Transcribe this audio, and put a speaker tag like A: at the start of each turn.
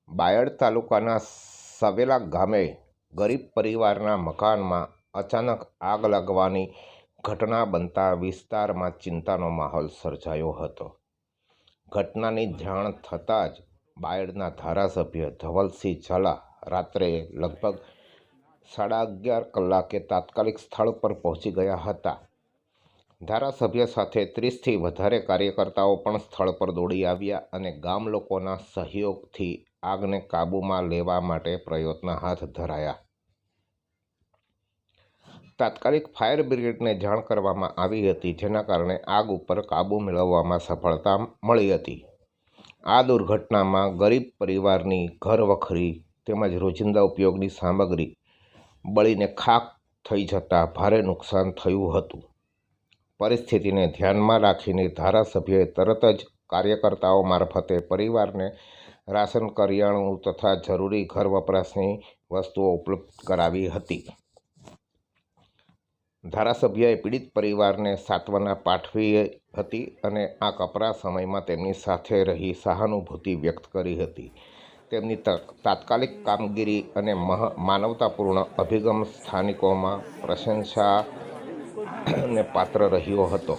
A: બાયડ તાલુકાના સવેલા ગામે ગરીબ પરિવારના મકાનમાં અચાનક આગ લાગવાની ઘટના બનતા વિસ્તારમાં ચિંતાનો માહોલ સર્જાયો હતો। ઘટનાની જાણ થતાં જ બાયડના ધારાસભ્ય ધવલસિંહ ઝાલા રાત્રે લગભગ 11:30 કલાકે તાત્કાલિક સ્થળ પર પહોંચી ગયા હતા। ધારાસભ્ય સાથે 30થી વધારે કાર્યકર્તાઓ પણ સ્થળ પર દોડી આવ્યા અને ગામ લોકોના સહયોગથી આગને કાબૂમાં લેવા માટે પ્રયત્ન હાથ ધરાયા। તાત્કાલિક ફાયર બ્રિગેડને જાણ કરવામાં આવી હતી, જેના કારણે આગ ઉપર કાબૂ મેળવવામાં સફળતા મળી હતી। આ દુર્ઘટનામાં ગરીબ પરિવારની ઘરવખરી તેમજ રોજિંદા ઉપયોગની સામગ્રી બળીને ખાખ થઈ જતાં ભારે નુકસાન થયું હતું। પરિસ્થિતિને ધ્યાનમાં રાખીને ધારાસભ્યએ તરત જ કાર્યકર્તાઓ મારફતે પરિવારને રાશન, કરિયાણું તથા જરૂરી ઘર વપરાશની વસ્તુઓ ઉપલબ્ધ કરાવી હતી। ધારાસભ્યએ પીડિત પરિવારને સાંત્વના પાઠવી હતી અને આ કપરા સમયમાં તેમની સાથે રહી સહાનુભૂતિ વ્યક્ત કરી હતી। તેમની તાત્કાલિક કામગીરી અને માનવતાપૂર્ણ અભિગમ સ્થાનિકોમાં પ્રશંસાને પાત્ર રહ્યો હતો।